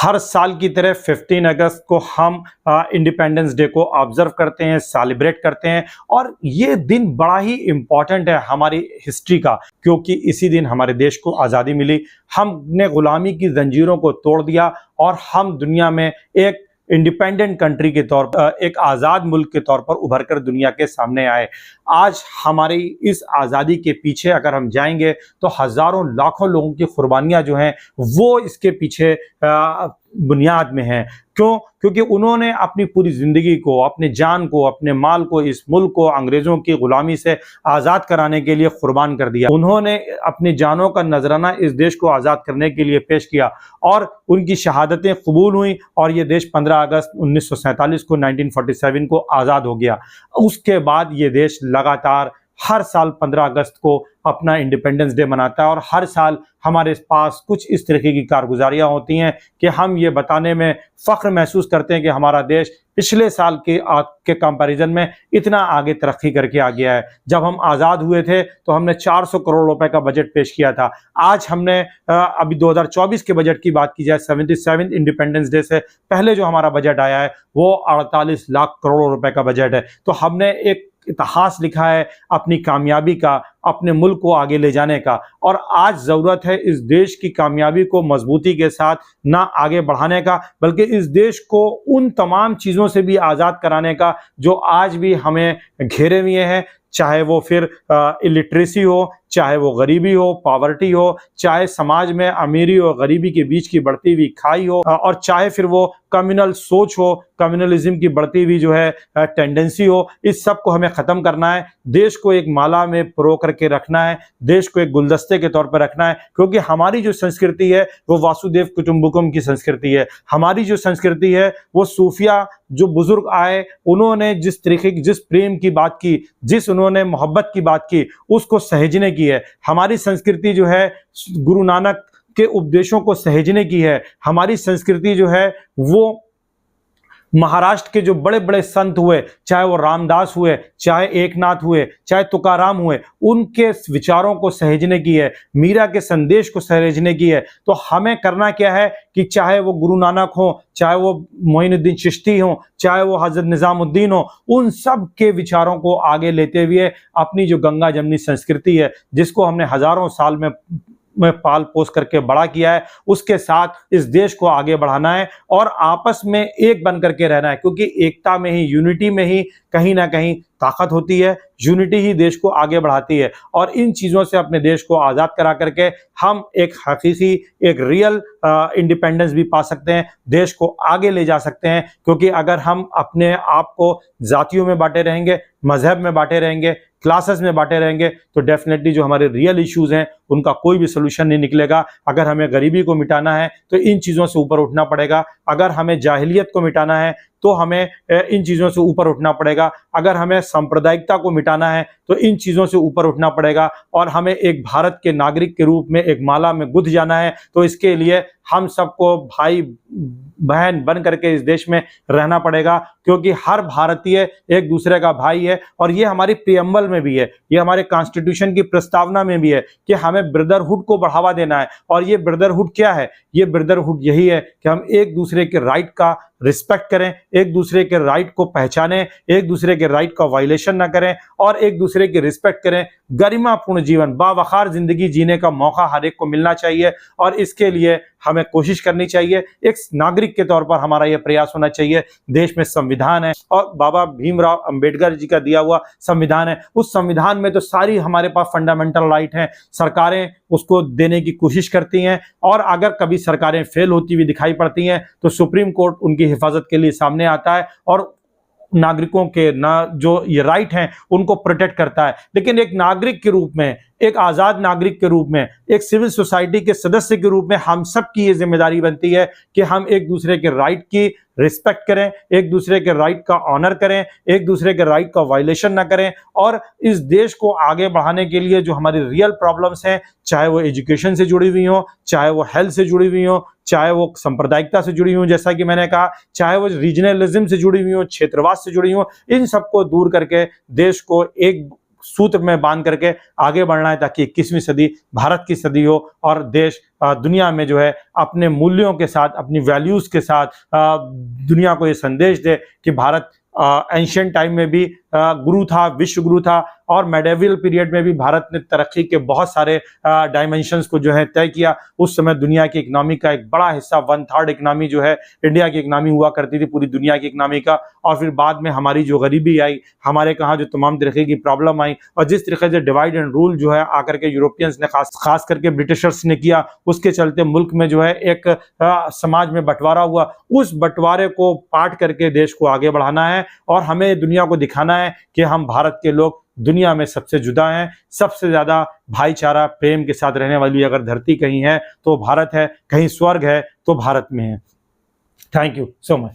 हर साल की तरह 15 अगस्त को हम इंडिपेंडेंस डे को ऑब्जर्व करते हैं, सेलिब्रेट करते हैं और ये दिन बड़ा ही इम्पॉर्टेंट है हमारी हिस्ट्री का, क्योंकि इसी दिन हमारे देश को आज़ादी मिली। हमने गुलामी की जंजीरों को तोड़ दिया और हम दुनिया में एक इंडिपेंडेंट कंट्री के तौर पर, एक आज़ाद मुल्क के तौर पर उभर कर दुनिया के सामने आए। आज हमारी इस आज़ादी के पीछे अगर हम जाएंगे तो हज़ारों लाखों लोगों की कुर्बानियां जो हैं वो इसके पीछे बुनियाद में हैं। क्यों? क्योंकि उन्होंने अपनी पूरी ज़िंदगी को, अपने जान को, अपने माल को इस मुल्क को अंग्रेज़ों की ग़ुलामी से आज़ाद कराने के लिए कुर्बान कर दिया। उन्होंने अपनी जानों का नजराना इस देश को आज़ाद करने के लिए पेश किया और उनकी शहादतें कबूल हुई और ये देश 15 अगस्त 1947 को 1947 को आज़ाद हो गया। उसके बाद ये देश लगातार हर साल 15 अगस्त को अपना इंडिपेंडेंस डे मनाता है और हर साल हमारे पास कुछ इस तरीके की कारगुजारियाँ होती हैं कि हम ये बताने में फ़ख्र महसूस करते हैं कि हमारा देश पिछले साल के कंपैरिजन में इतना आगे तरक्की करके आ गया है। जब हम आज़ाद हुए थे तो हमने 400 करोड़ रुपए का बजट पेश किया था। आज हमने अभी 2024 के बजट की बात की जाए, 77 इंडिपेंडेंस डे से पहले जो हमारा बजट आया है वो 48 लाख करोड़ रुपए का बजट है। तो हमने एक इतिहास लिखा है अपनी कामयाबी का, अपने मुल्क को आगे ले जाने का। और आज ज़रूरत है इस देश की कामयाबी को मजबूती के साथ ना आगे बढ़ाने का, बल्कि इस देश को उन तमाम चीज़ों से भी आज़ाद कराने का जो आज भी हमें घेरे हुए हैं। चाहे वो फिर इलिटरेसी हो, चाहे वो गरीबी हो, पॉवर्टी हो, चाहे समाज में अमीरी और गरीबी के बीच की बढ़ती हुई खाई हो, और चाहे फिर वो कम्युनल सोच हो, कम्युनलिज्म की बढ़ती हुई जो है टेंडेंसी हो। इस सब को हमें ख़त्म करना है। देश को एक माला में परो करके रखना है, देश को एक गुलदस्ते के तौर पर रखना है, क्योंकि हमारी जो संस्कृति है वो वासुदेव कुटुंबकम की संस्कृति है। हमारी जो संस्कृति है वो सूफिया जो बुजुर्ग आए उन्होंने जिस तरीके की, जिस प्रेम की बात की, जिस उन्होंने मोहब्बत की बात की, उसको सहेजने की है। हमारी संस्कृति जो है गुरु नानक के उपदेशों को सहेजने की है। हमारी संस्कृति जो है वो महाराष्ट्र के जो बड़े बड़े संत हुए, चाहे वो रामदास हुए, चाहे एकनाथ हुए, चाहे तुकाराम हुए, उनके विचारों को सहेजने की है, मीरा के संदेश को सहेजने की है। तो हमें करना क्या है कि चाहे वो गुरु नानक हो, चाहे वो मोइनुद्दीन चिश्ती हो, चाहे वो हजरत निजामुद्दीन हो, उन सब के विचारों को आगे लेते हुए अपनी जो गंगा जमनी संस्कृति है जिसको हमने हजारों साल में पाल पोस करके बड़ा किया है, उसके साथ इस देश को आगे बढ़ाना है और आपस में एक बन करके रहना है, क्योंकि एकता में ही, यूनिटी में ही कहीं ना कहीं ताकत होती है। यूनिटी ही देश को आगे बढ़ाती है और इन चीज़ों से अपने देश को आज़ाद करा करके हम एक हकीकी, एक रियल इंडिपेंडेंस भी पा सकते हैं, देश को आगे ले जा सकते हैं। क्योंकि अगर हम अपने आप को जातियों में बांटे रहेंगे, मजहब में बांटे रहेंगे, क्लासेस में बांटे रहेंगे, तो डेफिनेटली जो हमारे रियल इश्यूज हैं उनका कोई भी सोल्यूशन नहीं निकलेगा। अगर हमें गरीबी को मिटाना है तो इन चीज़ों से ऊपर उठना पड़ेगा। अगर हमें जाहिलियत को मिटाना है तो हमें इन चीज़ों से ऊपर उठना पड़ेगा। अगर हमें सांप्रदायिकता को मिटाना है तो इन चीज़ों से ऊपर उठना पड़ेगा और हमें एक भारत के नागरिक के रूप में एक माला में गुंथ जाना है। तो इसके लिए हम सबको भाई बहन बन करके इस देश में रहना पड़ेगा, क्योंकि हर भारतीय एक दूसरे का भाई है। और ये हमारी प्रियम्बल में भी है, ये हमारे कॉन्स्टिट्यूशन की प्रस्तावना में भी है कि हमें ब्रदरहुड को बढ़ावा देना है। और ये ब्रदरहुड क्या है? ये ब्रदरहुड यही है कि हम एक दूसरे के राइट का रिस्पेक्ट करें, एक दूसरे के राइट को पहचानें, एक दूसरे के राइट का वायलेशन ना करें और एक दूसरे की रिस्पेक्ट करें। गरिमापूर्ण जीवन, बावखार जिंदगी जीने का मौका हर एक को मिलना चाहिए और इसके लिए हमें कोशिश करनी चाहिए। एक नागरिक के तौर पर हमारा यह प्रयास होना चाहिए। देश में संविधान है और बाबा भीमराव अंबेडकर जी का दिया हुआ संविधान है। उस संविधान में तो सारी हमारे पास फंडामेंटल राइट हैं, सरकारें उसको देने की कोशिश करती हैं और अगर कभी सरकारें फेल होती हुई दिखाई पड़ती हैं तो सुप्रीम कोर्ट उनकी हिफाजत के लिए सामने आता है और नागरिकों के ना जो ये राइट हैं उनको प्रोटेक्ट करता है। लेकिन एक नागरिक के रूप में, एक आज़ाद नागरिक के रूप में, एक सिविल सोसाइटी के सदस्य के रूप में हम सब की ये जिम्मेदारी बनती है कि हम एक दूसरे के राइट की रिस्पेक्ट करें, एक दूसरे के राइट का ऑनर करें, एक दूसरे के राइट का वायलेशन ना करें और इस देश को आगे बढ़ाने के लिए जो हमारी रियल प्रॉब्लम्स हैं, चाहे वो एजुकेशन से जुड़ी हुई हो, चाहे वो हेल्थ से जुड़ी हुई हो, चाहे वो सांप्रदायिकता से जुड़ी हुई, जैसा कि मैंने कहा, चाहे वो रीजनलिज्म से जुड़ी हुई हो, क्षेत्रवाद से जुड़ी हो, इन सबको दूर करके देश को एक सूत्र में बांध करके आगे बढ़ना है ताकि 21वीं सदी भारत की सदी हो और देश दुनिया में जो है अपने मूल्यों के साथ, अपनी वैल्यूज के साथ दुनिया को ये संदेश दे कि भारत एंशिएंट टाइम में भी गुरु था, विश्व गुरु था, और मेडिवल पीरियड में भी भारत ने तरक्की के बहुत सारे डायमेंशंस को जो है तय किया। उस समय दुनिया की इकोनॉमी का एक बड़ा हिस्सा 1/3 इकोनॉमी जो है इंडिया की इकोनॉमी हुआ करती थी पूरी दुनिया की इकोनॉमी का। और फिर बाद में हमारी जो गरीबी आई, हमारे कहाँ जो तमाम तरीके की प्रॉब्लम आई, और जिस तरीके से डिवाइड एंड रूल जो है आकर के यूरोपियंस ने खास करके ब्रिटिशर्स ने किया, उसके चलते मुल्क में जो है एक समाज में बंटवारा हुआ। उस बंटवारे को पाट करके देश को आगे बढ़ाना है और हमें दुनिया को दिखाना है कि हम भारत के लोग दुनिया में सबसे जुदा हैं, सबसे ज्यादा भाईचारा प्रेम के साथ रहने वाली अगर धरती कहीं है तो भारत है, कहीं स्वर्ग है तो भारत में है। Thank you so much.